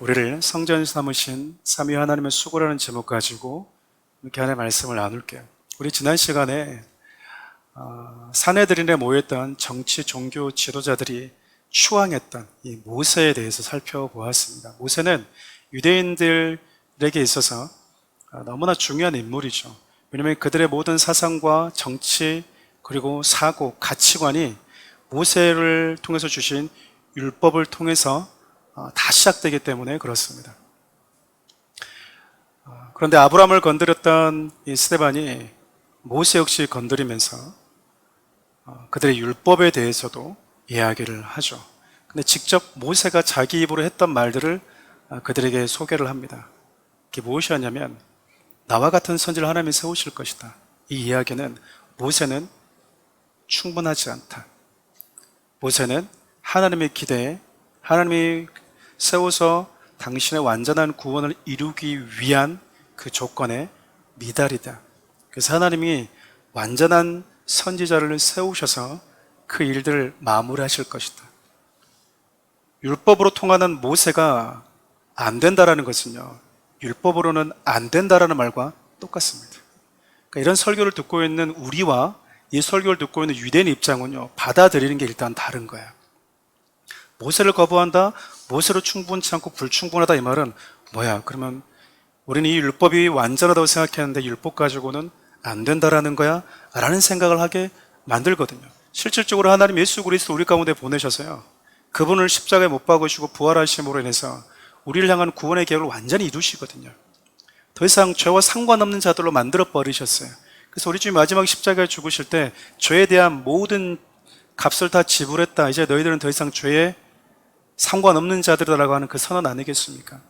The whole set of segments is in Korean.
우리를 성전 삼으신 삼위 하나님의 수고라는 제목 가지고 이렇게 하나의 말씀을 나눌게요. 우리 지난 시간에 사내들인에 모였던 정치, 종교 지도자들이 추앙했던 이 모세에 대해서 살펴보았습니다. 모세는 유대인들에게 있어서 너무나 중요한 인물이죠. 왜냐하면 그들의 모든 사상과 정치 그리고 사고, 가치관이 모세를 통해서 주신 율법을 통해서 다 시작되기 때문에 그렇습니다. 그런데 아브라함을 건드렸던 이 스데반이 모세 역시 건드리면서 그들의 율법에 대해서도 이야기를 하죠. 근데 직접 모세가 자기 입으로 했던 말들을 그들에게 소개를 합니다. 그게 무엇이었냐면 나와 같은 선지를 하나님이 세우실 것이다. 이 이야기는 모세는 충분하지 않다. 모세는 하나님의 기대에 하나님이 세워서 당신의 완전한 구원을 이루기 위한 그 조건에 미달이다. 그래서 하나님이 완전한 선지자를 세우셔서 그 일들을 마무리하실 것이다. 율법으로 통하는 모세가 안 된다라는 것은요, 율법으로는 안 된다라는 말과 똑같습니다. 그러니까 이런 설교를 듣고 있는 우리와 이 설교를 듣고 있는 유대인 입장은요, 받아들이는 게 일단 다른 거예요. 모세를 거부한다? 모세로 충분치 않고 불충분하다 이 말은 뭐야? 그러면 우리는 이 율법이 완전하다고 생각했는데 율법 가지고는 안 된다라는 거야? 라는 생각을 하게 만들거든요. 실질적으로 하나님 예수 그리스도 우리 가운데 보내셔서요, 그분을 십자가에 못 박으시고 부활하심으로 인해서 우리를 향한 구원의 계획을 완전히 이루시거든요. 더 이상 죄와 상관없는 자들로 만들어 버리셨어요. 그래서 우리 주님 마지막 십자가에 죽으실 때 죄에 대한 모든 값을 다 지불했다. 이제 너희들은 더 이상 죄에 상관없는 자들이라고 하는 그 선언 아니겠습니까?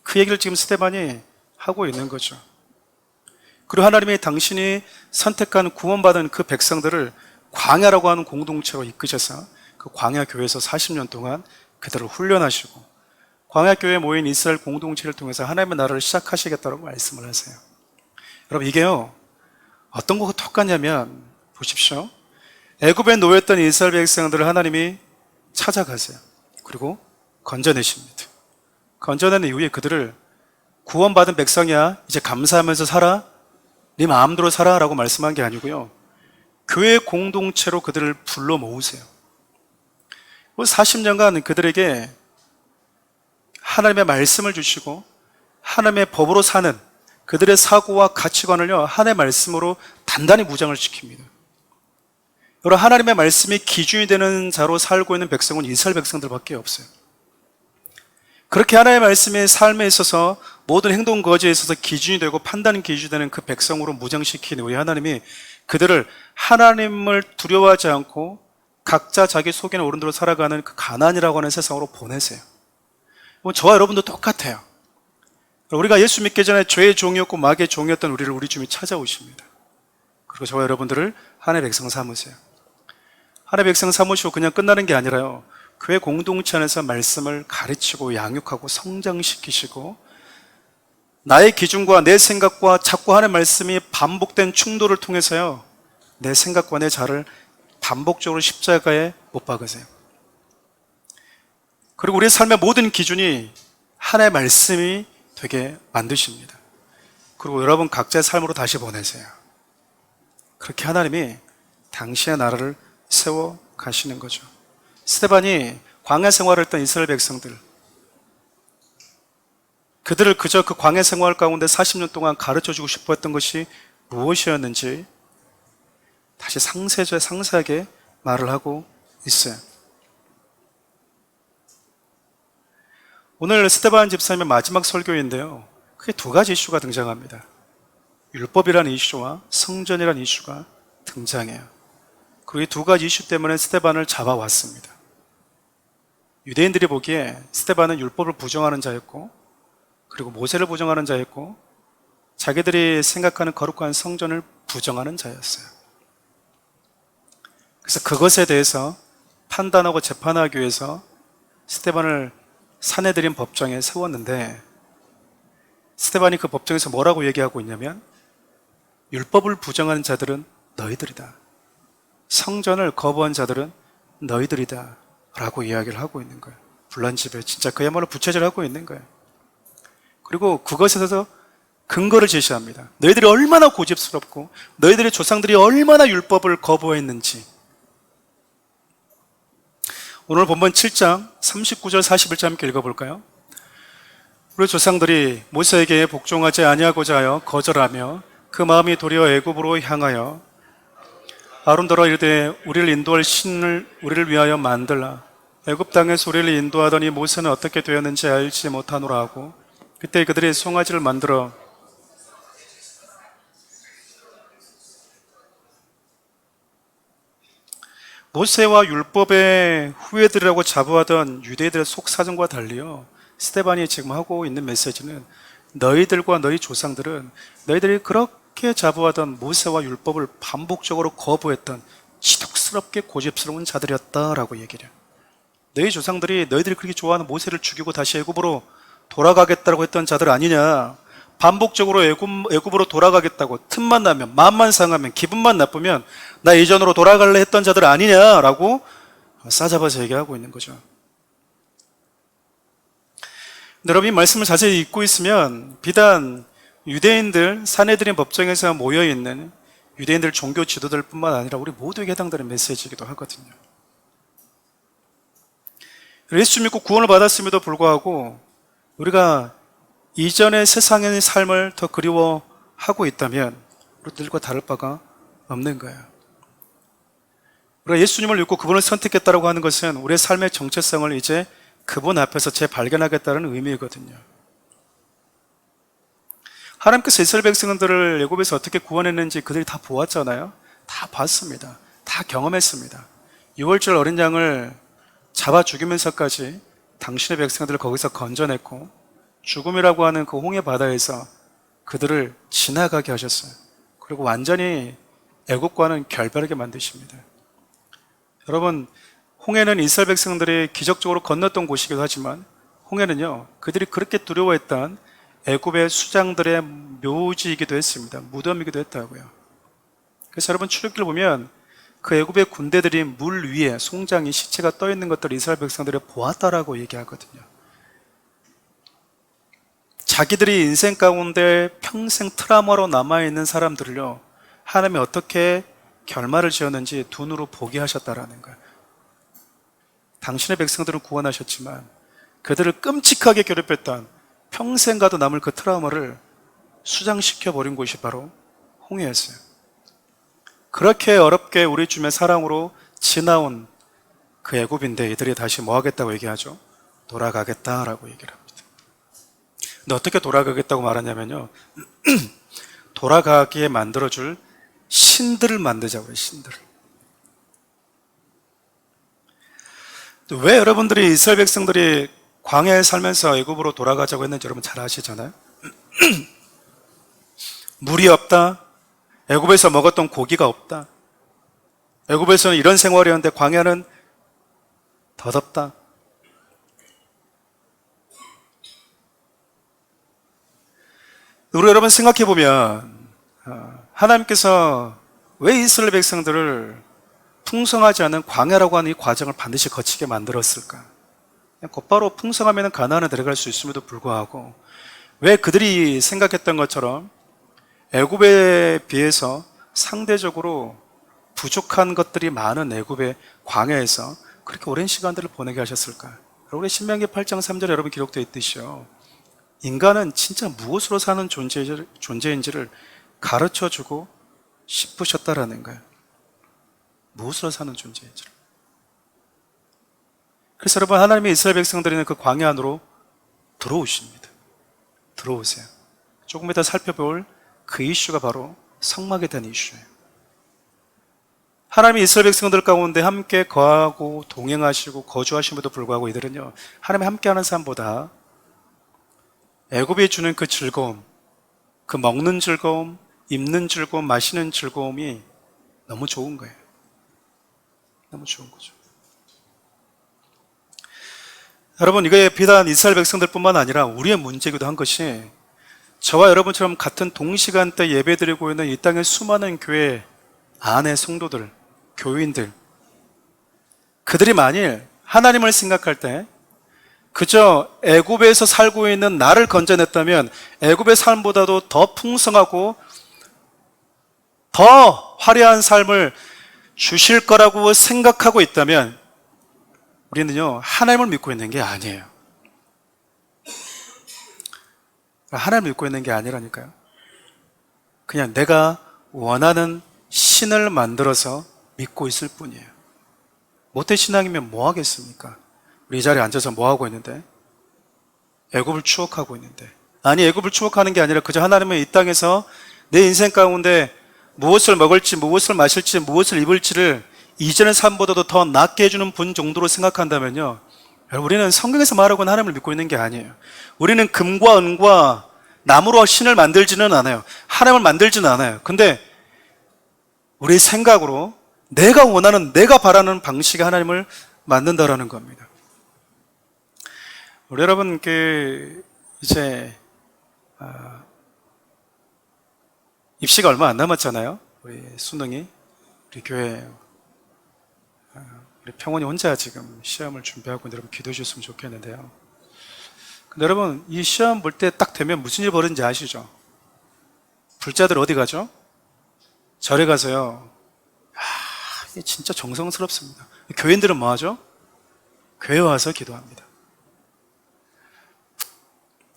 그 얘기를 지금 스데반이 하고 있는 거죠. 그리고 하나님이 당신이 선택한 구원받은 그 백성들을 광야라고 하는 공동체로 이끄셔서 그 광야 교회에서 40년 동안 그들을 훈련하시고 광야 교회에 모인 이스라엘 공동체를 통해서 하나님의 나라를 시작하시겠다고 말씀을 하세요. 여러분, 이게요, 어떤 것과 똑같냐면 보십시오. 애굽에 놓였던 이스라엘 백성들을 하나님이 찾아가세요. 그리고 건져내십니다. 건져낸 이후에 그들을 구원받은 백성이야, 이제 감사하면서 살아, 네 마음대로 살아 라고 말씀한 게 아니고요, 교회 공동체로 그들을 불러 모으세요. 40년간 그들에게 하나님의 말씀을 주시고 하나님의 법으로 사는 그들의 사고와 가치관을요, 하나님의 말씀으로 단단히 무장을 시킵니다. 여러분, 하나님의 말씀이 기준이 되는 자로 살고 있는 백성은 이스라엘 백성들밖에 없어요. 그렇게 하나님의 말씀이 삶에 있어서 모든 행동 거지에 있어서 기준이 되고 판단 기준이 되는 그 백성으로 무장시킨 우리 하나님이 그들을 하나님을 두려워하지 않고 각자 자기 속에는 어른대로 살아가는 그 가나안이라고 하는 세상으로 보내세요. 저와 여러분도 똑같아요. 우리가 예수 믿기 전에 죄의 종이었고 마귀의 종이었던 우리를 우리 주님이 찾아오십니다. 그리고 저와 여러분들을 하나님의 백성 삼으세요. 하나님의 백성 삼으시고 그냥 끝나는 게 아니라요, 교회 공동체 안에서 말씀을 가르치고 양육하고 성장시키시고 나의 기준과 내 생각과 자꾸 하나님의 말씀이 반복된 충돌을 통해서요, 내 생각과 내 자를 반복적으로 십자가에 못 박으세요. 그리고 우리의 삶의 모든 기준이 하나님의 말씀이 되게 만드십니다. 그리고 여러분 각자의 삶으로 다시 보내세요. 그렇게 하나님이 당신의 나라를 세워 가시는 거죠. 스데반이 광야 생활을 했던 이스라엘 백성들, 그들을 그저 그 광야 생활 가운데 40년 동안 가르쳐주고 싶어 했던 것이 무엇이었는지 다시 상세하게 말을 하고 있어요. 오늘 스데반 집사님의 마지막 설교인데요, 크게 두 가지 이슈가 등장합니다. 율법이라는 이슈와 성전이라는 이슈가 등장해요. 그리고 이 두 가지 이슈 때문에 스데반을 잡아왔습니다. 유대인들이 보기에 스데반은 율법을 부정하는 자였고, 그리고 모세를 부정하는 자였고, 자기들이 생각하는 거룩한 성전을 부정하는 자였어요. 그래서 그것에 대해서 판단하고 재판하기 위해서 스데반을 사내들인 법정에 세웠는데, 스데반이 그 법정에서 뭐라고 얘기하고 있냐면, 율법을 부정하는 자들은 너희들이다, 성전을 거부한 자들은 너희들이다 라고 이야기를 하고 있는 거예요. 불난집에 진짜 그야말로 부채질하고 있는 거예요. 그리고 그것에서 근거를 제시합니다. 너희들이 얼마나 고집스럽고 너희들의 조상들이 얼마나 율법을 거부했는지. 오늘 본문 7장 39절 41절 함께 읽어볼까요? 우리 조상들이 모세에게 복종하지 아니하고자 하여 거절하며 그 마음이 도리어 애굽으로 향하여 아론더러 이르되 우리를 인도할 신을 우리를 위하여 만들라. 애굽 땅에서 우리를 인도하더니 모세는 어떻게 되었는지 알지 못하노라 하고 그때 그들이 송아지를 만들어 모세와 율법의 후예들이라고 자부하던 유대인들의 속사정과 달리요, 스데반이 지금 하고 있는 메시지는 너희들과 너희 조상들은 너희들이 그렇게 자부하던 모세와 율법을 반복적으로 거부했던 지독스럽게 고집스러운 자들이었다라고 얘기를 해요. 너희 조상들이 너희들이 그렇게 좋아하는 모세를 죽이고 다시 애굽으로 돌아가겠다고 했던 자들 아니냐. 반복적으로 애굽으로 돌아가겠다고 틈만 나면, 마음만 상하면, 기분만 나쁘면 나 이전으로 돌아갈래 했던 자들 아니냐라고 싸잡아서 얘기하고 있는 거죠. 여러분, 이 말씀을 자세히 읽고 있으면 비단 유대인들, 사내들인 법정에서 모여있는 유대인들 종교 지도들 뿐만 아니라 우리 모두에게 해당되는 메시지이기도 하거든요. 예수 믿고 구원을 받았음에도 불구하고 우리가 이전의 세상의 삶을 더 그리워하고 있다면 우리들과 다를 바가 없는 거예요. 우리가 예수님을 믿고 그분을 선택했다고 하는 것은 우리의 삶의 정체성을 이제 그분 앞에서 재발견하겠다는 의미거든요. 하나님께서 이스라엘 백성들을 애굽에서 어떻게 구원했는지 그들이 다 보았잖아요. 다 봤습니다. 다 경험했습니다. 6월절 어린 양을 잡아 죽이면서까지 당신의 백성들을 거기서 건져냈고 죽음이라고 하는 그 홍해 바다에서 그들을 지나가게 하셨어요. 그리고 완전히 애국과는 결별하게 만드십니다. 여러분, 홍해는 이스라엘 백성들이 기적적으로 건넜던 곳이기도 하지만 홍해는요, 그들이 그렇게 두려워했던 애굽의 수장들의 묘지이기도 했습니다. 무덤이기도 했다고요. 그래서 여러분, 출애굽기를 보면 그 애굽의 군대들이 물 위에 송장이 시체가 떠 있는 것들을 이스라엘 백성들이 보았다라고 얘기하거든요. 자기들이 인생 가운데 평생 트라우마로 남아있는 사람들을요, 하나님이 어떻게 결말을 지었는지 두 눈으로 보게 하셨다라는 거예요. 당신의 백성들은 구원하셨지만 그들을 끔찍하게 괴롭혔던 평생 가도 남을 그 트라우마를 수장시켜버린 곳이 바로 홍해였어요. 그렇게 어렵게 우리 주님의 사랑으로 지나온 그 애굽인데 이들이 다시 뭐 하겠다고 얘기하죠? 돌아가겠다라고 얘기를 합니다. 근데 어떻게 돌아가겠다고 말하냐면요, 돌아가게 만들어줄 신들을 만들자고 해요. 신들을. 왜 여러분들이 이스라엘 백성들이 광야에 살면서 애굽으로 돌아가자고 했는지 여러분 잘 아시잖아요. 물이 없다. 애굽에서 먹었던 고기가 없다. 애굽에서는 이런 생활이었는데 광야는 더 덥다. 우리 여러분 생각해 보면 하나님께서 왜 이스라엘 백성들을 풍성하지 않은 광야라고 하는 이 과정을 반드시 거치게 만들었을까? 곧바로 풍성하면 가나안에 들어갈 수 있음에도 불구하고 왜 그들이 생각했던 것처럼 애굽에 비해서 상대적으로 부족한 것들이 많은 애굽의 광야에서 그렇게 오랜 시간들을 보내게 하셨을까? 우리 신명기 8장 3절에 여러분 기록되어 있듯이요, 인간은 진짜 무엇으로 사는 존재인지를 가르쳐주고 싶으셨다라는 거예요. 무엇으로 사는 존재인지를. 그래서 여러분, 하나님의 이스라엘 백성들이는 그 광야 안으로 들어오십니다. 들어오세요. 조금 이따 살펴볼 그 이슈가 바로 성막에 대한 이슈예요. 하나님이 이스라엘 백성들 가운데 함께 거하고 동행하시고 거주하심에도 불구하고 이들은요, 하나님이 함께하는 삶보다 애굽이 주는 그 즐거움, 그 먹는 즐거움, 입는 즐거움, 마시는 즐거움이 너무 좋은 거예요. 너무 좋은 거죠. 여러분, 이게 비단 이스라엘 백성들뿐만 아니라 우리의 문제이기도 한 것이, 저와 여러분처럼 같은 동시간대 예배드리고 있는 이 땅의 수많은 교회 안의 성도들, 교인들, 그들이 만일 하나님을 생각할 때 그저 애굽에서 살고 있는 나를 건져냈다면 애굽의 삶보다도 더 풍성하고 더 화려한 삶을 주실 거라고 생각하고 있다면 우리는요, 하나님을 믿고 있는 게 아니에요. 하나님을 믿고 있는 게 아니라니까요. 그냥 내가 원하는 신을 만들어서 믿고 있을 뿐이에요. 모태신앙이면 뭐 하겠습니까? 우리 이 자리에 앉아서 뭐 하고 있는데? 애굽을 추억하고 있는데. 아니, 애굽을 추억하는 게 아니라 그저 하나님은 이 땅에서 내 인생 가운데 무엇을 먹을지, 무엇을 마실지, 무엇을 입을지를 이전의 삶보다도 더 낫게 해주는 분 정도로 생각한다면요, 우리는 성경에서 말하고 있는 하나님을 믿고 있는 게 아니에요. 우리는 금과 은과 나무로 신을 만들지는 않아요. 하나님을 만들지는 않아요. 근데 우리 생각으로 내가 원하는, 내가 바라는 방식의 하나님을 만든다라는 겁니다. 우리 여러분, 이제 입시가 얼마 안 남았잖아요. 우리 수능이, 우리 교회, 우리 평원이 혼자 지금 시험을 준비하고 여러분 기도해 주셨으면 좋겠는데요. 근데 여러분, 이 시험 볼 때 딱 되면 무슨 일 벌어지는지 아시죠? 불자들 어디 가죠? 절에 가서요. 이게 진짜 정성스럽습니다. 교인들은 뭐 하죠? 교회 와서 기도합니다.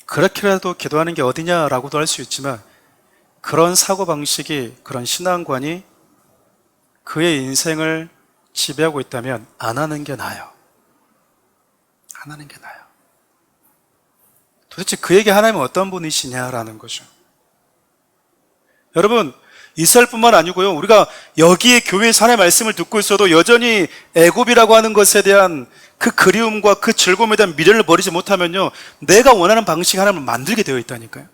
그렇게라도 기도하는 게 어디냐라고도 할 수 있지만 그런 사고방식이, 그런 신앙관이 그의 인생을 지배하고 있다면 안 하는 게 나아요. 안 하는 게 나아요. 도대체 그에게 하나님은 어떤 분이시냐라는 거죠. 여러분, 이스라엘뿐만 아니고요, 우리가 여기에 교회에서 하나님의 말씀을 듣고 있어도 여전히 애굽이라고 하는 것에 대한 그 그리움과 그 즐거움에 대한 미련을 버리지 못하면요, 내가 원하는 방식 하나님을 만들게 되어 있다니까요.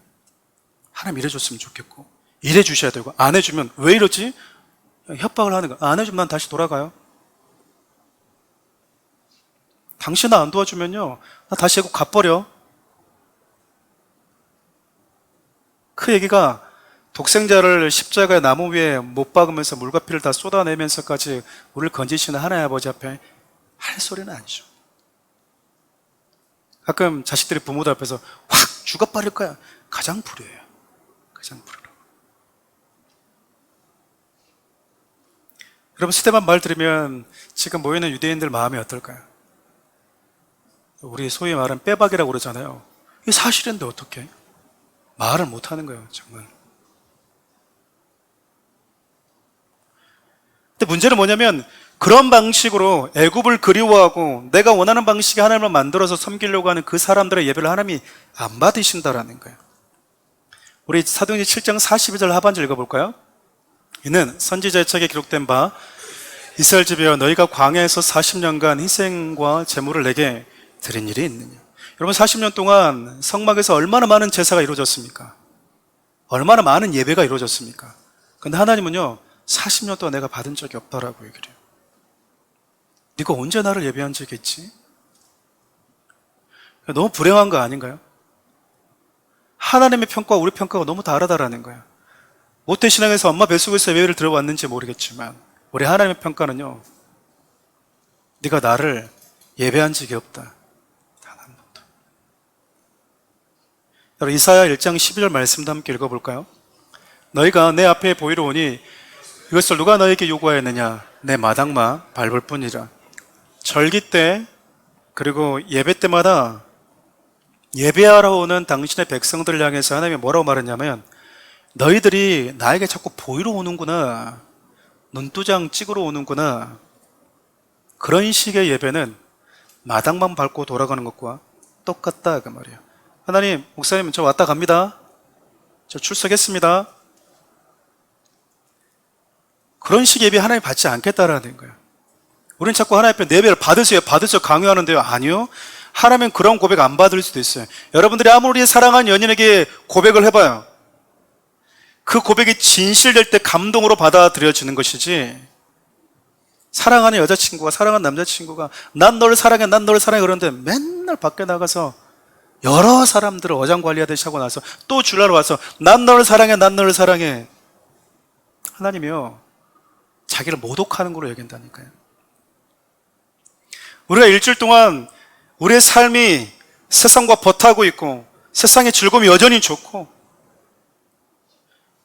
하나님 이래줬으면 좋겠고, 이래주셔야 되고, 안 해주면 왜 이러지? 협박을 하는 거야. 안 해주면 난 다시 돌아가요. 당신 나 안 도와주면요, 나 다시 애굽 가버려. 그 얘기가 독생자를 십자가의 나무 위에 못 박으면서 물과 피를 다 쏟아내면서까지 우리를 건지시는 하나님 아버지 앞에 할 소리는 아니죠. 가끔 자식들이 부모들 앞에서 확 죽어버릴 거야. 가장 불효예요. 가장 불효라고. 여러분, 스데반 말 들으면 지금 모여있는 유대인들 마음이 어떨까요? 우리 소위 말하는 빼박이라고 그러잖아요. 이게 사실인데 어떻게? 말을 못하는 거예요, 정말. 근데 문제는 뭐냐면 그런 방식으로 애굽을 그리워하고 내가 원하는 방식의 하나님을 만들어서 섬기려고 하는 그 사람들의 예배를 하나님이 안 받으신다라는 거예요. 우리 사도행전 7장 42절 하반절 읽어볼까요? 이는 선지자의 책에 기록된 바 이스라엘 집이여 너희가 광야에서 40년간 희생과 제물을 내게 드린 일이 있느냐. 여러분, 40년 동안 성막에서 얼마나 많은 제사가 이루어졌습니까? 얼마나 많은 예배가 이루어졌습니까? 근데 하나님은요, 40년 동안 내가 받은 적이 없다라고 얘기를 해요. 네가 언제 나를 예배한 적이 있지? 너무 불행한 거 아닌가요? 하나님의 평가와 우리 평가가 너무 다르다라는 거예요. 모태신앙에서 엄마 뱃속에서 예배를 들어왔는지 모르겠지만 우리 하나님의 평가는요, 네가 나를 예배한 적이 없다. 단 한 번도. 여러분, 이사야 1장 12절 말씀도 함께 읽어볼까요? 너희가 내 앞에 보이러 오니 이것을 누가 너에게 요구하였느냐? 내 마당만 밟을 뿐이라. 절기 때 그리고 예배 때마다 예배하러 오는 당신의 백성들을 향해서 하나님이 뭐라고 말했냐면 너희들이 나에게 자꾸 보이러 오는구나, 눈두장 찍으러 오는구나. 그런 식의 예배는 마당만 밟고 돌아가는 것과 똑같다 그 말이에요. 하나님, 목사님 저 왔다 갑니다. 저 출석했습니다. 그런 식의 예배 하나님 받지 않겠다라는 거예요. 우리는 자꾸 하나님 앞에 예배를 받으세요 강요하는데요. 아니요. 하나님은 그런 고백 안 받을 수도 있어요. 여러분들이 아무리 사랑하는 연인에게 고백을 해봐요. 그 고백이 진실될 때 감동으로 받아들여지는 것이지, 사랑하는 여자친구가 사랑하는 남자친구가 난 너를 사랑해 난 너를 사랑해 그러는데 맨날 밖에 나가서 여러 사람들을 어장관리하듯이 하고 나서 또 주례로 와서 난 너를 사랑해 난 너를 사랑해. 하나님이요, 자기를 모독하는 걸로 여긴다니까요. 우리가 일주일 동안 우리의 삶이 세상과 버타고 있고 세상의 즐거움이 여전히 좋고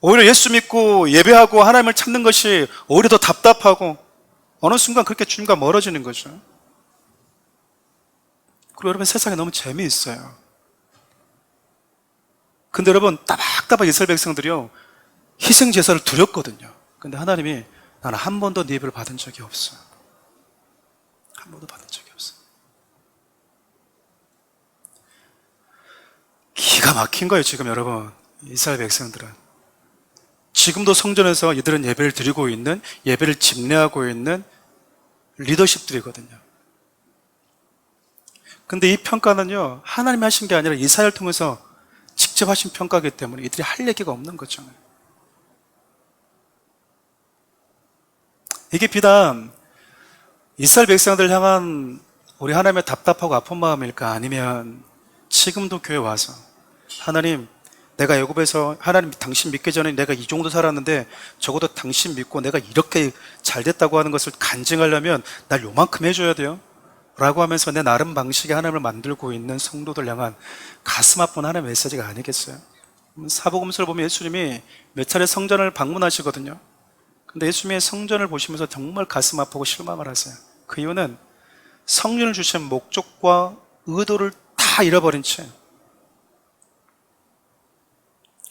오히려 예수 믿고 예배하고 하나님을 찾는 것이 오히려 더 답답하고 어느 순간 그렇게 주님과 멀어지는 거죠. 그리고 여러분 세상에 너무 재미있어요. 근데 여러분 따박따박 이스라엘 백성들이요 희생 제사를 드렸거든요. 근데 하나님이 나는 한 번도 네 예배를 받은 적이 없어. 한 번도 받은 적이 없어. 기가 막힌 거예요 지금 여러분. 이스라엘 백성들은 지금도 성전에서 이들은 예배를 드리고 있는, 예배를 집례하고 있는 리더십들이거든요. 근데 이 평가는요 하나님이 하신 게 아니라 이사야를 통해서 직접 하신 평가이기 때문에 이들이 할 얘기가 없는 거죠. 이게 비단 이스라엘 백성들 향한 우리 하나님의 답답하고 아픈 마음일까? 아니면 지금도 교회 와서 하나님, 내가 애굽에서 하나님 당신 믿기 전에 내가 이 정도 살았는데 적어도 당신 믿고 내가 이렇게 잘 됐다고 하는 것을 간증하려면 날 요만큼 해줘야 돼요 라고 하면서 내 나름 방식의 하나님을 만들고 있는 성도들 향한 가슴 아픈 하나님의 메시지가 아니겠어요? 사복음서를 보면 예수님이 몇 차례 성전을 방문하시거든요. 근데 예수님의 성전을 보시면서 정말 가슴 아프고 실망을 하세요. 그 이유는 성전을 주신 목적과 의도를 다 잃어버린 채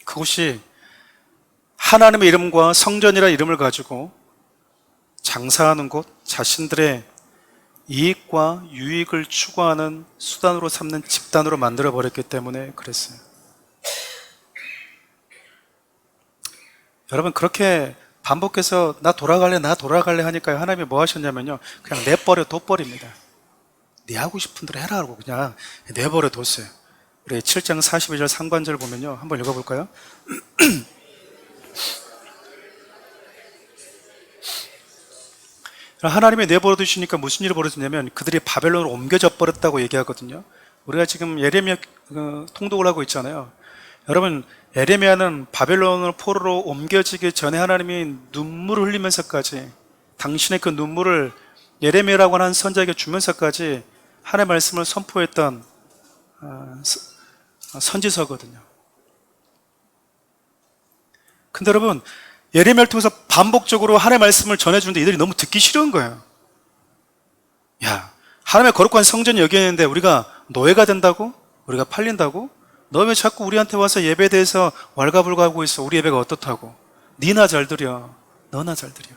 그곳이 하나님의 이름과 성전이라는 이름을 가지고 장사하는 곳, 자신들의 이익과 유익을 추구하는 수단으로 삼는 집단으로 만들어버렸기 때문에 그랬어요. 여러분 그렇게 반복해서 나 돌아갈래 하니까 하나님이 뭐 하셨냐면요 그냥 내버려 둬버립니다. 네 하고 싶은 대로 해라 하고 그냥 내버려 뒀어요. 우리 7장 42절 상반절 보면요 한번 읽어볼까요? 하나님이 내버려 두시니까 무슨 일이 벌어졌냐면 그들이 바벨론으로 옮겨져 버렸다고 얘기하거든요. 우리가 지금 예레미야 통독을 하고 있잖아요. 여러분 예레미야는 바벨론으로 포로로 옮겨지기 전에 하나님이 눈물을 흘리면서까지 당신의 그 눈물을 예레미야라고 하는 선자에게 주면서까지 하나님의 말씀을 선포했던 선지서거든요. 근데 여러분 예레미야를 통해서 반복적으로 하나님의 말씀을 전해주는데 이들이 너무 듣기 싫은 거예요. 야, 하나님의 거룩한 성전이 여기 있는데 우리가 노예가 된다고? 우리가 팔린다고? 너 왜 자꾸 우리한테 와서 예배에 대해서 왈가불가하고 있어? 우리 예배가 어떻다고? 니나 잘 드려, 너나 잘 드려.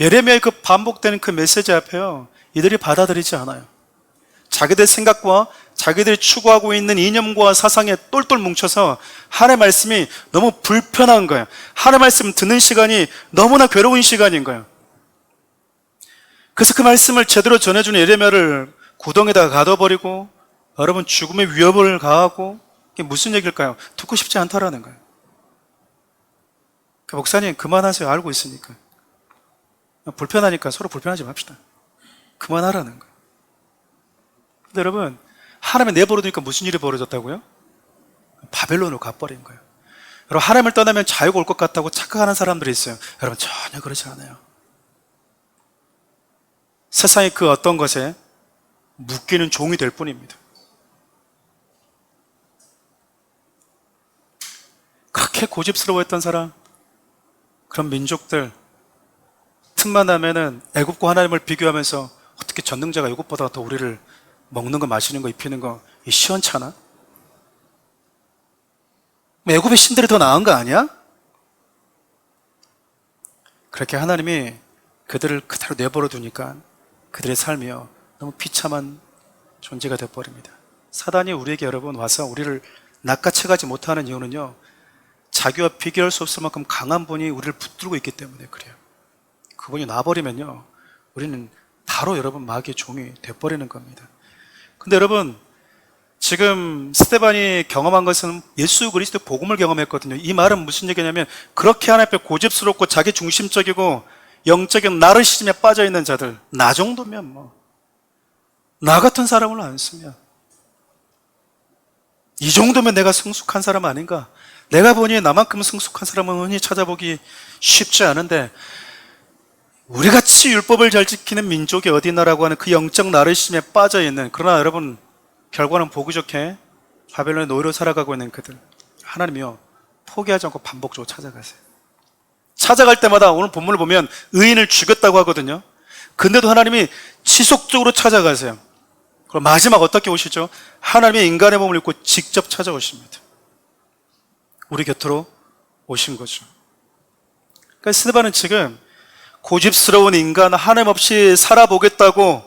예레미야의 그 반복되는 그 메시지 앞에요 이들이 받아들이지 않아요. 자기들 생각과 자기들이 추구하고 있는 이념과 사상에 똘똘 뭉쳐서 하나님의 말씀이 너무 불편한 거예요. 하나님의 말씀 듣는 시간이 너무나 괴로운 시간인 거예요. 그래서 그 말씀을 제대로 전해주는 예레미야를 구덩에다가 가둬버리고 여러분 죽음의 위협을 가하고 이게 무슨 얘기일까요? 듣고 싶지 않다라는 거예요. 목사님 그만하세요. 알고 있으니까. 불편하니까 서로 불편하지 맙시다. 그만하라는 거예요. 근데 여러분 하나님이 내버려 두니까 무슨 일이 벌어졌다고요? 바벨론으로 가버린 거예요. 여러분 하나님을 떠나면 자유가 올 것 같다고 착각하는 사람들이 있어요. 여러분 전혀 그렇지 않아요. 세상의 그 어떤 것에 묶이는 종이 될 뿐입니다. 그렇게 고집스러워했던 사람, 그런 민족들 틈만 나면은 애굽과 하나님을 비교하면서 어떻게 전능자가 애굽보다 더 우리를 먹는 거 마시는 거 입히는 거 시원찮아? 애굽의 신들이 더 나은 거 아니야? 그렇게 하나님이 그들을 그대로 내버려 두니까 그들의 삶이요 너무 비참한 존재가 되어버립니다. 사단이 우리에게 여러분 와서 우리를 낚아채가지 못하는 이유는요 자기와 비교할 수 없을 만큼 강한 분이 우리를 붙들고 있기 때문에 그래요. 그분이 놔버리면요 우리는 바로 여러분 마귀의 종이 돼버리는 겁니다. 근데 여러분 지금 스데반이 경험한 것은 예수 그리스도의 복음을 경험했거든요. 이 말은 무슨 얘기냐면 그렇게 하나님 앞에 고집스럽고 자기 중심적이고 영적인 나르시즘에 빠져있는 자들 나 정도면 뭐 나 같은 사람을 안 쓰면 이 정도면 내가 성숙한 사람 아닌가? 내가 보니 나만큼 성숙한 사람은 흔히 찾아보기 쉽지 않은데 우리같이 율법을 잘 지키는 민족이 어디나라고 하는 그 영적 나르심에 빠져있는, 그러나 여러분 결과는 보기 좋게 바벨론의 노예로 살아가고 있는 그들, 하나님이요 포기하지 않고 반복적으로 찾아가세요. 찾아갈 때마다 오늘 본문을 보면 의인을 죽였다고 하거든요. 근데도 하나님이 지속적으로 찾아가세요. 그럼 마지막 어떻게 오시죠? 하나님의 인간의 몸을 입고 직접 찾아오십니다. 우리 곁으로 오신 거죠. 그러니까 스데반은 지금 고집스러운 인간, 하나님 없이 살아보겠다고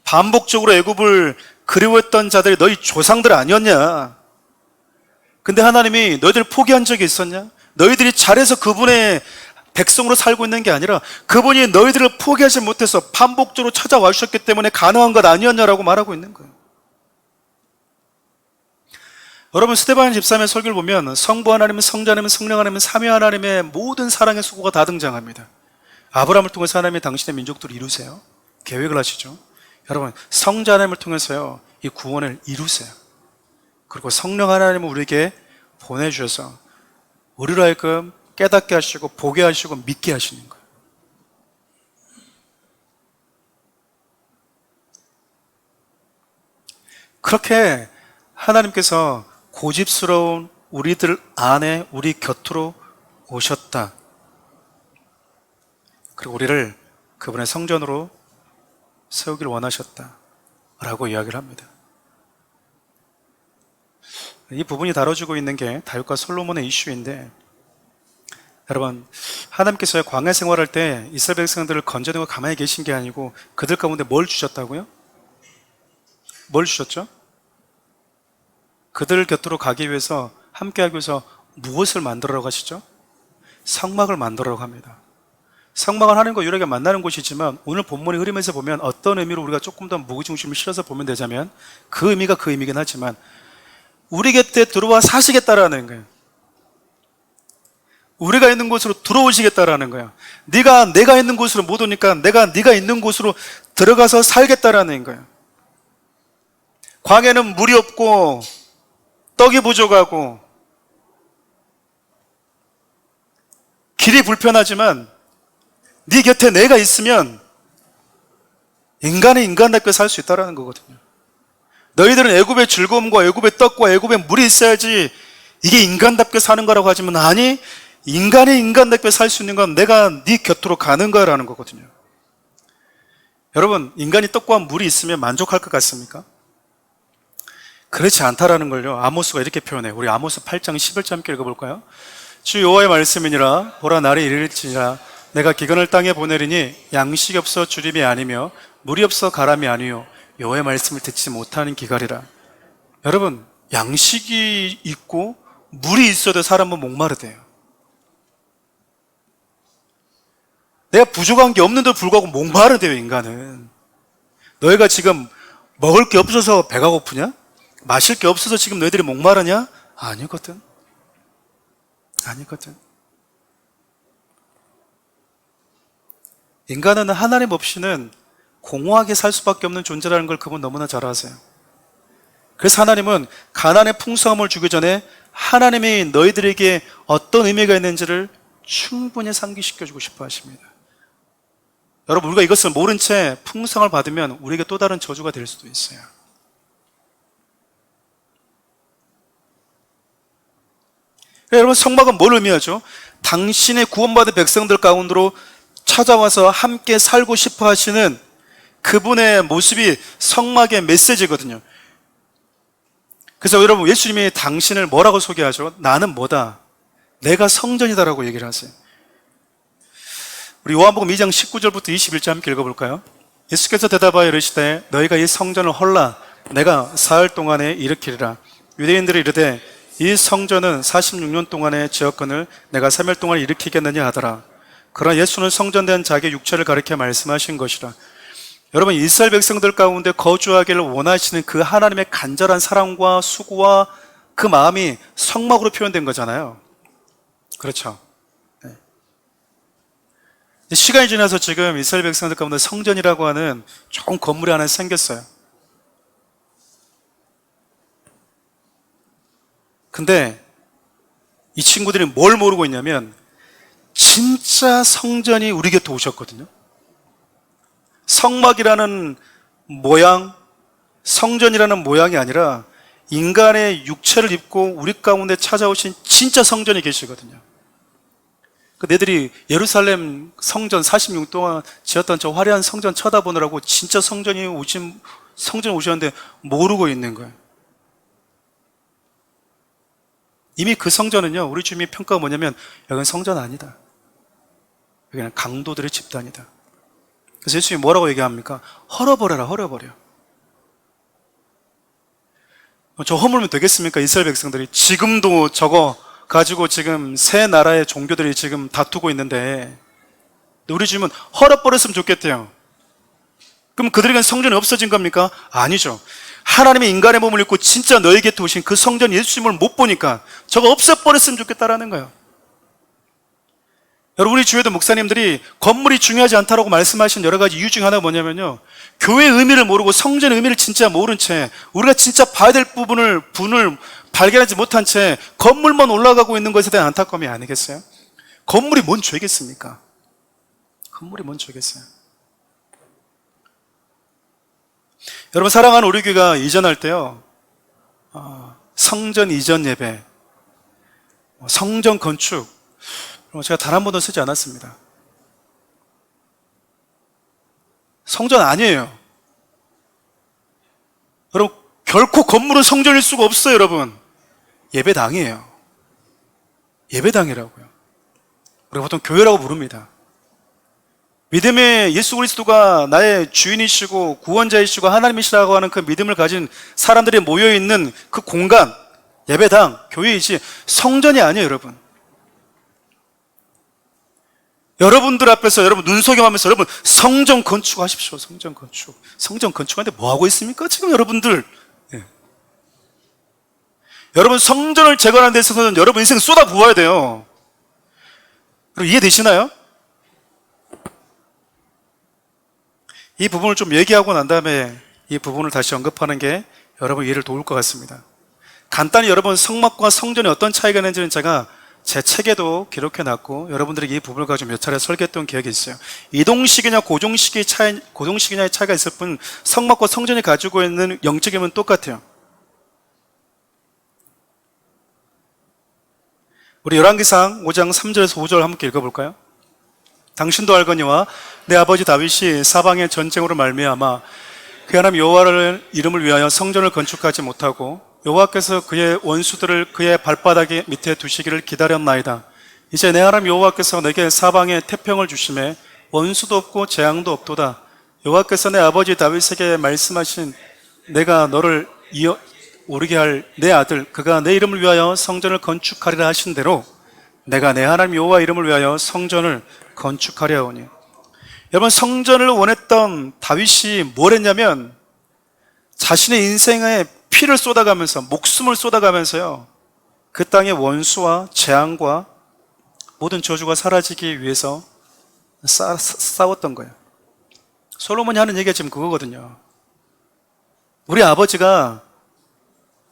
반복적으로 애굽을 그리워했던 자들이 너희 조상들 아니었냐? 근데 하나님이 너희들 포기한 적이 있었냐? 너희들이 잘해서 그분의 백성으로 살고 있는 게 아니라 그분이 너희들을 포기하지 못해서 반복적으로 찾아와 주셨기 때문에 가능한 것 아니었냐라고 말하고 있는 거예요. 여러분, 스데반 집사님의 설교를 보면 성부 하나님, 성자 하나님, 성령 하나님, 삼위 하나님의 모든 사랑의 수고가 다 등장합니다. 아브라함을 통해서 하나님이 당신의 민족들을 이루세요. 계획을 하시죠. 여러분, 성자 하나님을 통해서요 이 구원을 이루세요. 그리고 성령 하나님을 우리에게 보내주셔서 우리로 하여금 깨닫게 하시고 보게 하시고 믿게 하시는 거예요. 그렇게 하나님께서 고집스러운 우리들 안에 우리 곁으로 오셨다. 그리고 우리를 그분의 성전으로 세우기를 원하셨다 라고 이야기를 합니다. 이 부분이 다뤄지고 있는 게 다윗과 솔로몬의 이슈인데, 여러분, 하나님께서 광야 생활할 때 이스라엘 백성들을 건져내고 가만히 계신 게 아니고 그들 가운데 뭘 주셨다고요? 뭘 주셨죠? 그들 곁으로 가기 위해서, 함께하기 위해서 무엇을 만들어라고 하시죠? 성막을 만들어라고 합니다. 성막은 하나님과 유일하게 만나는 곳이지만 오늘 본문의 흐름에서 보면 어떤 의미로 우리가 조금 더 무게중심을 실어서 보면 되자면 그 의미가 그 의미긴 하지만 우리 곁에 들어와 사시겠다라는 거예요. 우리가 있는 곳으로 들어오시겠다라는 거예요. 네가 내가 있는 곳으로 못 오니까 내가 네가 있는 곳으로 들어가서 살겠다라는 거예요. 광야는 물이 없고 떡이 부족하고 길이 불편하지만 네 곁에 내가 있으면 인간이 인간답게 살 수 있다는 거거든요. 너희들은 애굽의 즐거움과 애굽의 떡과 애굽의 물이 있어야지 이게 인간답게 사는 거라고 하지만, 아니, 인간이 인간답게 살 수 있는 건 내가 네 곁으로 가는 거라는 거거든요. 여러분, 인간이 떡과 물이 있으면 만족할 것 같습니까? 그렇지 않다라는 걸요 아모스가 이렇게 표현해요. 우리 아모스 8장 11절 함께 읽어볼까요? 주 여호와의 말씀이니라. 보라, 날이 이르리치니라. 내가 기근을 땅에 보내리니 양식이 없어 주림이 아니며 물이 없어 가람이 아니요 여호와의 말씀을 듣지 못하는 기갈이라. 여러분, 양식이 있고 물이 있어도 사람은 목마르대요. 내가 부족한 게 없는데도 불구하고 목마르대요, 인간은. 너희가 지금 먹을 게 없어서 배가 고프냐? 마실 게 없어서 지금 너희들이 목마르냐? 아니거든. 아니거든. 인간은 하나님 없이는 공허하게 살 수밖에 없는 존재라는 걸 그분 너무나 잘 아세요. 그래서 하나님은 가난의 풍성함을 주기 전에 하나님이 너희들에게 어떤 의미가 있는지를 충분히 상기시켜주고 싶어 하십니다. 여러분, 우리가 이것을 모른 채 풍성을 받으면 우리에게 또 다른 저주가 될 수도 있어요. 여러분, 성막은 뭘 의미하죠? 당신의 구원받은 백성들 가운데로 찾아와서 함께 살고 싶어 하시는 그분의 모습이 성막의 메시지거든요. 그래서 여러분, 예수님이 당신을 뭐라고 소개하죠? 나는 뭐다? 내가 성전이다라고 얘기를 하세요. 우리 요한복음 2장 19절부터 21절 함께 읽어볼까요? 예수께서 대답하여 이르시되 너희가 이 성전을 헐라 내가 사흘 동안에 일으키리라. 유대인들이 이르되 이 성전은 46년 동안의 지었건을 내가 3일 동안 일으키겠느냐 하더라. 그러나 예수는 성전된 자기의 육체를 가리켜 말씀하신 것이라. 여러분, 이스라엘 백성들 가운데 거주하기를 원하시는 그 하나님의 간절한 사랑과 수고와 그 마음이 성막으로 표현된 거잖아요. 그렇죠? 네. 시간이 지나서 지금 이스라엘 백성들 가운데 성전이라고 하는 좋은 건물이 하나 생겼어요. 근데 이 친구들이 뭘 모르고 있냐면 진짜 성전이 우리 곁에 오셨거든요. 성막이라는 모양, 성전이라는 모양이 아니라 인간의 육체를 입고 우리 가운데 찾아오신 진짜 성전이 계시거든요. 너희들이 예루살렘 성전 46년 동안 지었던 저 화려한 성전 쳐다보느라고 진짜 성전 오셨는데 모르고 있는 거예요. 이미 그 성전은요, 우리 주님의 평가가 뭐냐면 여기는 성전 아니다. 여기는 강도들의 집단이다. 그래서 예수님이 뭐라고 얘기합니까? 헐어버려라, 헐어버려. 저 허물면 되겠습니까? 이스라엘 백성들이 지금도 저거 가지고 지금 세 나라의 종교들이 지금 다투고 있는데 우리 주님은 헐어버렸으면 좋겠대요. 그럼 그들에게는 성전이 없어진 겁니까? 아니죠. 하나님의 인간의 몸을 입고 진짜 너희 곁에 오신 그 성전 예수님을 못 보니까 저거 없애버렸으면 좋겠다라는 거예요. 여러분, 우리 주에도 목사님들이 건물이 중요하지 않다라고 말씀하신 여러 가지 이유 중 하나가 뭐냐면요, 교회의 의미를 모르고 성전의 의미를 진짜 모른 채 우리가 진짜 봐야 될 분을 발견하지 못한 채 건물만 올라가고 있는 것에 대한 안타까움이 아니겠어요? 건물이 뭔 죄겠습니까? 건물이 뭔 죄겠어요? 여러분, 사랑하는 우리 교회가 이전할 때요, 성전 이전 예배, 성전 건축, 제가 단 한 번도 쓰지 않았습니다. 성전 아니에요. 여러분, 결코 건물은 성전일 수가 없어요, 여러분. 예배당이에요. 예배당이라고요. 우리가 보통 교회라고 부릅니다. 믿음의 예수 그리스도가 나의 주인이시고 구원자이시고 하나님이시라고 하는 그 믿음을 가진 사람들이 모여있는 그 공간, 예배당, 교회이지 성전이 아니에요, 여러분. 여러분들 앞에서 여러분 눈속임하면서 여러분 성전 건축하십시오. 성전 건축. 성전 건축하는데 뭐 하고 있습니까? 지금 여러분들. 예. 여러분, 성전을 재건하는 데 있어서는 여러분 인생 쏟아 부어야 돼요. 여러분, 이해되시나요? 이 부분을 좀 얘기하고 난 다음에 이 부분을 다시 언급하는 게 여러분 이해를 도울 것 같습니다. 간단히 여러분 성막과 성전이 어떤 차이가 있는지는 제가 제 책에도 기록해놨고 여러분들에게 이 부분을 가지고 몇 차례 설계했던 기억이 있어요. 이동식이냐 고동식이냐의 차이가 있을 뿐 성막과 성전이 가지고 있는 영적인 힘은 똑같아요. 우리 열왕기상 5장 3절에서 5절 함께 읽어볼까요? 당신도 알거니와 내 아버지 다윗이 사방의 전쟁으로 말미암아 그 하나님 여호와를 이름을 위하여 성전을 건축하지 못하고 여호와께서 그의 원수들을 그의 발바닥 밑에 두시기를 기다렸나이다. 이제 내 하나님 여호와께서 내게 사방에 태평을 주심에 원수도 없고 재앙도 없도다. 여호와께서 내 아버지 다윗에게 말씀하신 내가 너를 오르게 할 내 아들 그가 내 이름을 위하여 성전을 건축하리라 하신 대로 내가 내 하나님 여호와 이름을 위하여 성전을 건축하려 하오니. 여러분, 성전을 원했던 다윗이 뭘 했냐면 자신의 인생에 피를 쏟아가면서 목숨을 쏟아가면서요, 그 땅의 원수와 재앙과 모든 저주가 사라지기 위해서 싸웠던 거예요. 솔로몬이 하는 얘기가 지금 그거거든요. 우리 아버지가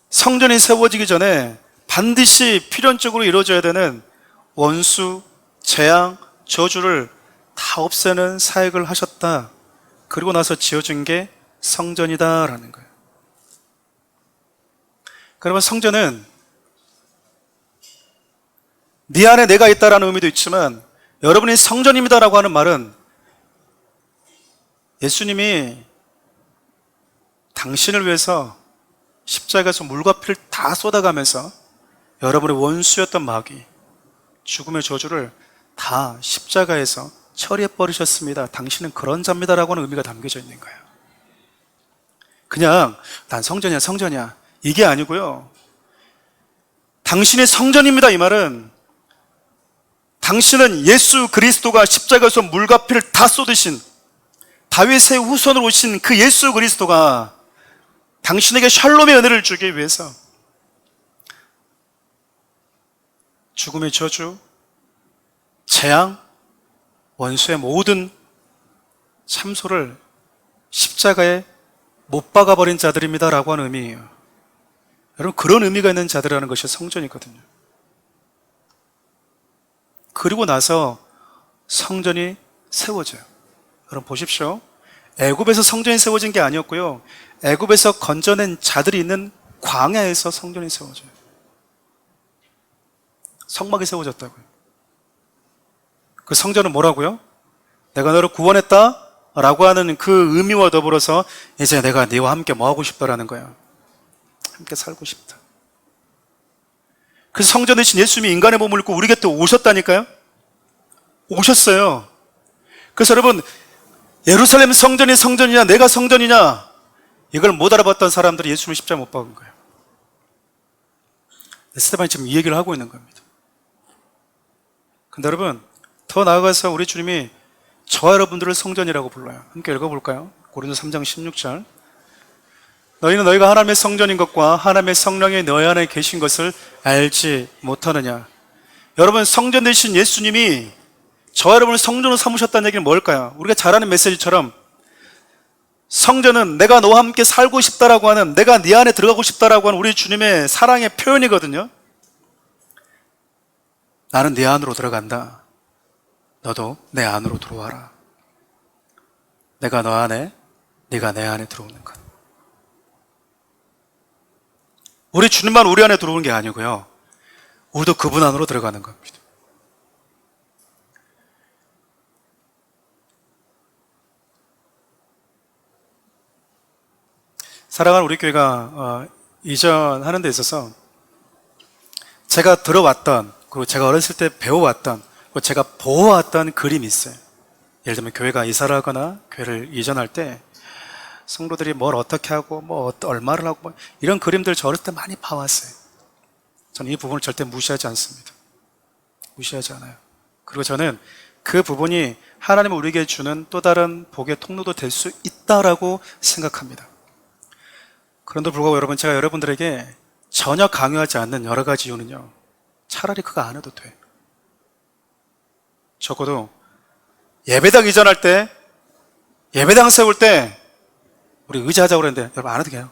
성전이 세워지기 전에 반드시 필연적으로 이루어져야 되는 원수, 재앙, 저주를 다 없애는 사역을 하셨다. 그리고 나서 지어준 게 성전이다라는 거예요. 그러면 성전은 네 안에 내가 있다라는 의미도 있지만 여러분이 성전입니다라고 하는 말은 예수님이 당신을 위해서 십자가에서 물과 피를 다 쏟아가면서 여러분의 원수였던 마귀, 죽음의 저주를 다 십자가에서 처리해버리셨습니다. 당신은 그런 자입니다라고 하는 의미가 담겨져 있는 거예요. 그냥 난 성전이야 이게 아니고요, 당신의 성전입니다 이 말은 당신은 예수 그리스도가 십자가에서 물과 피를 다 쏟으신 다윗의 후손으로 오신 그 예수 그리스도가 당신에게 샬롬의 은혜를 주기 위해서 죽음의 저주, 재앙, 원수의 모든 참소를 십자가에 못 박아버린 자들입니다라고 하는 의미예요. 여러분, 그런 의미가 있는 자들이라는 것이 성전이거든요. 그리고 나서 성전이 세워져요. 여러분 보십시오. 애굽에서 성전이 세워진 게 아니었고요. 애굽에서 건져낸 자들이 있는 광야에서 성전이 세워져요. 성막이 세워졌다고요. 그 성전은 뭐라고요? 내가 너를 구원했다 라고 하는 그 의미와 더불어서 이제 내가 네와 함께 뭐하고 싶다라는 거야. 함께 살고 싶다. 그래서 성전 대신 예수님이 인간의 몸을 입고 우리 곁에 오셨다니까요. 오셨어요. 그래서 여러분, 예루살렘 성전이 성전이냐 내가 성전이냐 이걸 못 알아봤던 사람들이 예수님을 십자가에 못 박은 거예요. 스데반이 지금 이 얘기를 하고 있는 겁니다. 근데 여러분, 더 나아가서 우리 주님이 저와 여러분들을 성전이라고 불러요. 함께 읽어볼까요? 고린도서 3장 16절. 너희는 너희가 하나님의 성전인 것과 하나님의 성령이 너희 안에 계신 것을 알지 못하느냐. 여러분, 성전 되신 예수님이 저와 여러분을 성전으로 삼으셨다는 얘기는 뭘까요? 우리가 잘 아는 메시지처럼 성전은 내가 너와 함께 살고 싶다라고 하는, 내가 네 안에 들어가고 싶다라고 하는 우리 주님의 사랑의 표현이거든요. 나는 네 안으로 들어간다. 너도 내 안으로 들어와라. 내가 너 안에, 네가 내 안에 들어오는 것. 우리 주님만 우리 안에 들어오는 게 아니고요. 우리도 그분 안으로 들어가는 겁니다. 사랑하는 우리 교회가 이전하는 데 있어서 제가 들어왔던, 그리고 제가 어렸을 때 배워왔던, 그리고 제가 보아왔던 그림이 있어요. 예를 들면 교회가 이사를 하거나 교회를 이전할 때 성도들이 뭘 어떻게 하고 얼마를 하고 이런 그림들 저 어렸을 때 많이 봐왔어요. 저는 이 부분을 절대 무시하지 않습니다. 무시하지 않아요. 그리고 저는 그 부분이 하나님이 우리에게 주는 또 다른 복의 통로도 될 수 있다라고 생각합니다. 그런데 불구하고 여러분, 제가 여러분들에게 전혀 강요하지 않는 여러 가지 이유는요, 차라리 그거 안 해도 돼. 적어도 예배당 이전할 때, 예배당 세울 때 우리 의지하자고 그랬는데 여러분 안 해도 돼요.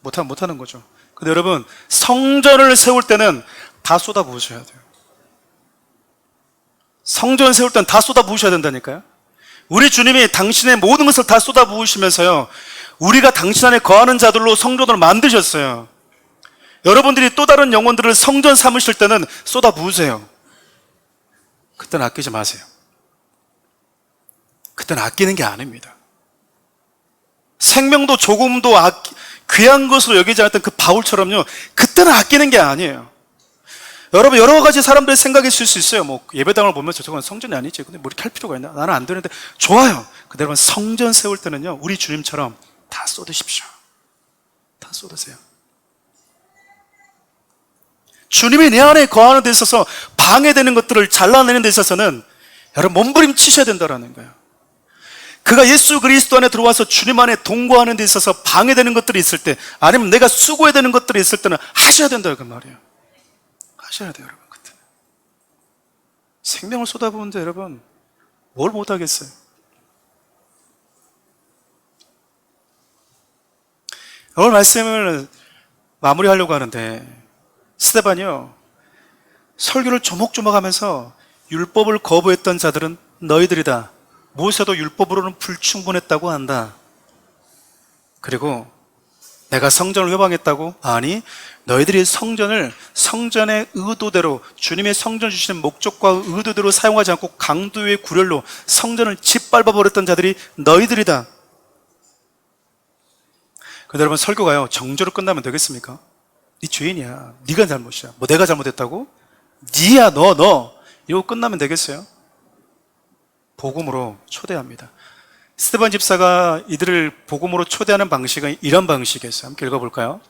못하는 거죠. 근데 여러분, 성전을 세울 때는 다 쏟아 부으셔야 돼요. 성전 세울 때는 다 쏟아 부으셔야 된다니까요. 우리 주님이 당신의 모든 것을 다 쏟아 부으시면서요, 우리가 당신 안에 거하는 자들로 성전을 만드셨어요. 여러분들이 또 다른 영혼들을 성전 삼으실 때는 쏟아 부으세요. 그때는 아끼지 마세요. 그때는 아끼는 게 아닙니다. 생명도 조금도 귀한 것으로 여기지 않았던 그 바울처럼요, 그때는 아끼는 게 아니에요. 여러분, 여러 가지 사람들의 생각이 있을 수 있어요. 예배당을 보면서 저건 성전이 아니지, 근데 뭐 이렇게 할 필요가 있나? 나는 안 되는데. 좋아요. 근데 여러분, 성전 세울 때는요, 우리 주님처럼 다 쏟으십시오. 다 쏟으세요. 주님이 내 안에 거하는 데 있어서 방해되는 것들을 잘라내는 데 있어서는 여러분, 몸부림치셔야 된다는 거예요. 그가 예수 그리스도 안에 들어와서 주님 안에 동거하는 데 있어서 방해되는 것들이 있을 때, 아니면 내가 수고해야 되는 것들이 있을 때는 하셔야 된다, 그 말이에요. 하셔야 돼요, 여러분. 그때 생명을 쏟아부는데 여러분, 뭘 못하겠어요. 오늘 말씀을 마무리하려고 하는데, 스데반이요, 설교를 조목조목하면서 율법을 거부했던 자들은 너희들이다. 모세도 율법으로는 불충분했다고 한다. 그리고 내가 성전을 회방했다고? 아니, 너희들이 성전의 의도대로, 주님의 성전 주시는 목적과 의도대로 사용하지 않고 강도의 구렬로 성전을 짓밟아버렸던 자들이 너희들이다. 근데 여러분, 설교가요, 정죄로 끝나면 되겠습니까? 네 죄인이야, 네가 잘못이야, 내가 잘못했다고? 네야, 너 이러고 끝나면 되겠어요? 복음으로 초대합니다. 스데반 집사가 이들을 복음으로 초대하는 방식은 이런 방식이었어요. 함께 읽어볼까요?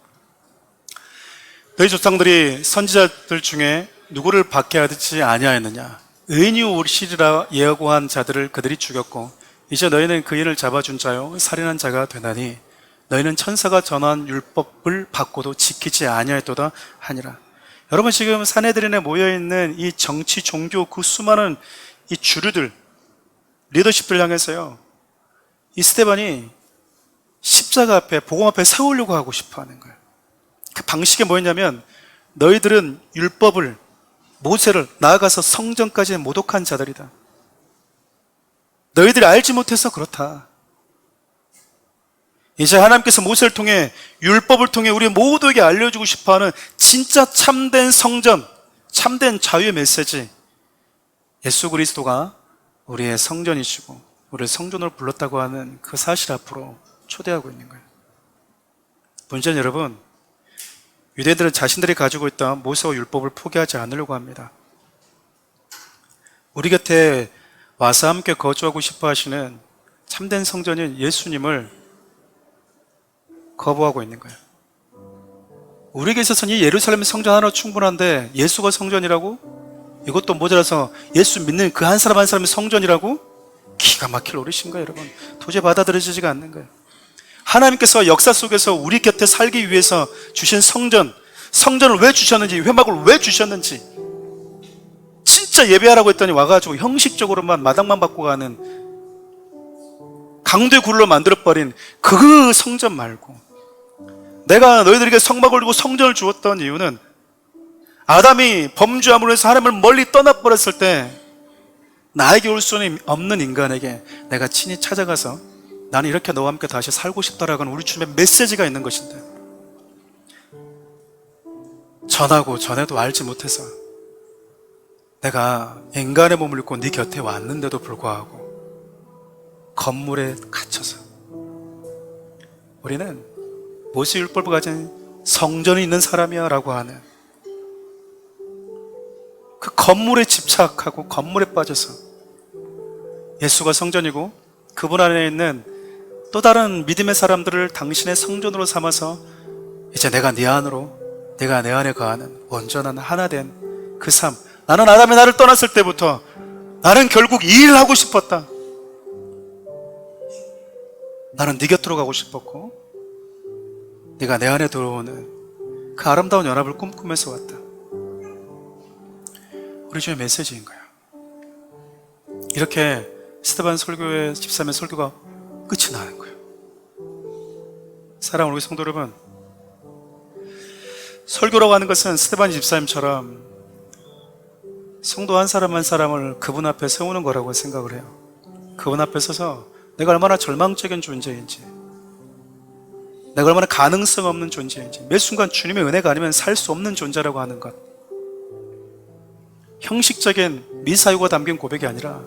너희 조상들이 선지자들 중에 누구를 박해하지 아니하였느냐? 의인이 오시리라 예고한 자들을 그들이 죽였고, 이제 너희는 그 일을 잡아준 자요 살인한 자가 되나니 너희는 천사가 전한 율법을 받고도 지키지 아니하였도다 하니라. 여러분, 지금 산헤드린에 모여있는 이 정치, 종교, 그 수많은 이 주류들, 리더십들 향해서요, 이 스데반이 십자가 앞에, 복음 앞에 세우려고 하고 싶어 하는 거예요. 그 방식이 뭐였냐면, 너희들은 율법을 모세를 나아가서 성전까지 모독한 자들이다. 너희들이 알지 못해서 그렇다. 이제 하나님께서 모세를 통해 율법을 통해 우리 모두에게 알려주고 싶어하는 진짜 참된 성전, 참된 자유의 메시지, 예수 그리스도가 우리의 성전이시고 우리를 성전으로 불렀다고 하는 그 사실 앞으로 초대하고 있는 거예요. 문제는 여러분, 유대인들은 자신들이 가지고 있던 모세와 율법을 포기하지 않으려고 합니다. 우리 곁에 와서 함께 거주하고 싶어 하시는 참된 성전인 예수님을 거부하고 있는 거예요. 우리에게 있어서는 이 예루살렘 성전 하나로 충분한데 예수가 성전이라고? 이것도 모자라서 예수 믿는 그 한 사람 한 사람이 성전이라고? 기가 막힐 노릇인 거예요, 여러분. 도저히 받아들여지지가 않는 거예요. 하나님께서 역사 속에서 우리 곁에 살기 위해서 주신 성전, 성전을 왜 주셨는지, 회막을 왜 주셨는지, 진짜 예배하라고 했더니 와가지고 형식적으로만 마당만 받고 가는 강도의 굴로 만들어버린 그 성전 말고, 내가 너희들에게 성막을 주고 성전을 주었던 이유는 아담이 범죄함으로 해서 하나님을 멀리 떠나버렸을 때 나에게 올 수는 없는 인간에게 내가 친히 찾아가서 나는 이렇게 너와 함께 다시 살고 싶다라고 하는 우리 주님의 메시지가 있는 것인데, 전하고 전해도 알지 못해서 내가 인간의 몸을 입고 네 곁에 왔는데도 불구하고 건물에 갇혀서 우리는 모세율법을 가진 성전이 있는 사람이야 라고 하는 그 건물에 집착하고 건물에 빠져서 예수가 성전이고 그분 안에 있는 또 다른 믿음의 사람들을 당신의 성전으로 삼아서 이제 내가 네 안으로, 내가 내 안에 거하는 온전한 하나 된 그 삶. 나는 아담이 나를 떠났을 때부터 나는 결국 이 일을 하고 싶었다. 나는 네 곁으로 가고 싶었고 네가 내 안에 들어오는 그 아름다운 연합을 꿈꾸면서 왔다. 우리 주의 메시지인 거야. 이렇게 스데반 설교의 집사님의 설교가 끝이 나는 거예요. 사랑하는 우리 성도 여러분, 설교라고 하는 것은 스데반 집사님처럼 성도 한 사람 한 사람을 그분 앞에 세우는 거라고 생각을 해요. 그분 앞에 서서 내가 얼마나 절망적인 존재인지, 내가 얼마나 가능성 없는 존재인지, 매 순간 주님의 은혜가 아니면 살 수 없는 존재라고 하는 것, 형식적인 미사유가 담긴 고백이 아니라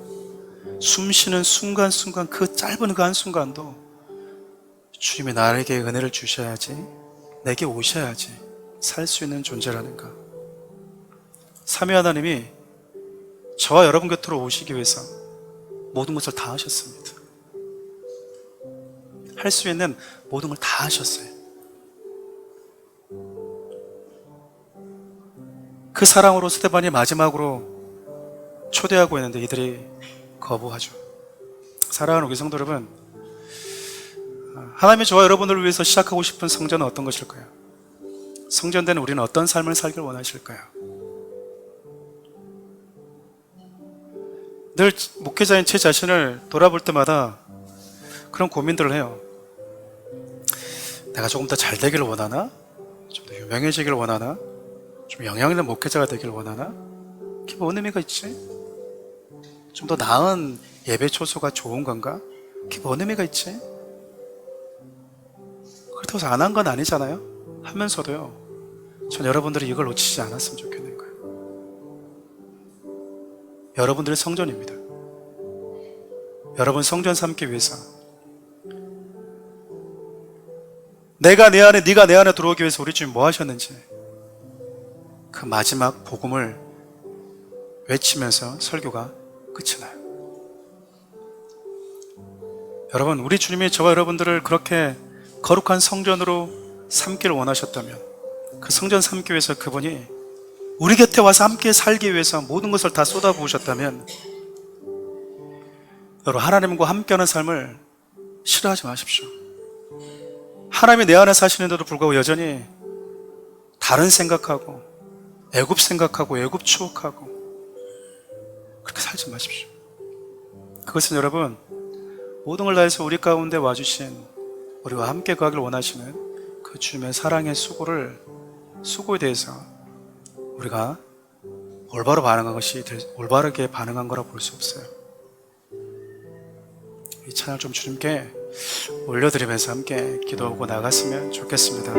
숨쉬는 순간순간, 그 짧은 그 한순간도 주님이 나에게 은혜를 주셔야지, 내게 오셔야지 살 수 있는 존재라는 것. 삼위 하나님이 저와 여러분 곁으로 오시기 위해서 모든 것을 다 하셨습니다. 할 수 있는 모든 걸 다 하셨어요. 그 사랑으로 스데반이 마지막으로 초대하고 있는데 이들이 거부하죠. 사랑하는 우리 성도 여러분, 하나님이 저와 여러분을 위해서 시작하고 싶은 성전은 어떤 것일까요? 성전된 우리는 어떤 삶을 살길 원하실까요? 늘 목회자인 제 자신을 돌아볼 때마다 그런 고민들을 해요. 내가 조금 더 잘 되기를 원하나? 좀 더 유명해지기를 원하나? 좀 영향 있는 목회자가 되기를 원하나? 그게 뭔 의미가 있지? 좀 더 나은 예배 초소가 좋은 건가? 그게 뭔 의미가 있지? 그렇다고 해서 안 한 건 아니잖아요? 하면서도요, 전 여러분들이 이걸 놓치지 않았으면 좋겠는 거예요. 여러분들의 성전입니다. 여러분 성전 삼기 위해서, 내가 내 안에, 네가 내 안에 들어오기 위해서 우리 주님 뭐 하셨는지 그 마지막 복음을 외치면서 설교가 끝이 나요. 여러분, 우리 주님이 저와 여러분들을 그렇게 거룩한 성전으로 삼기를 원하셨다면, 그 성전 삼기 위해서 그분이 우리 곁에 와서 함께 살기 위해서 모든 것을 다 쏟아부으셨다면, 여러분, 하나님과 함께하는 삶을 싫어하지 마십시오. 하나님이 내 안에 사시는데도 불구하고 여전히 다른 생각하고 애굽 생각하고 애굽 추억하고 그렇게 살지 마십시오. 그것은 여러분, 모든 걸 다해서 우리 가운데 와주신, 우리와 함께 가길 원하시는 그 주님의 사랑의 수고에 대해서 우리가 올바르게 반응한 거라 볼 수 없어요. 이 찬양 좀 주님께 올려드리면서 함께 기도하고 나갔으면 좋겠습니다.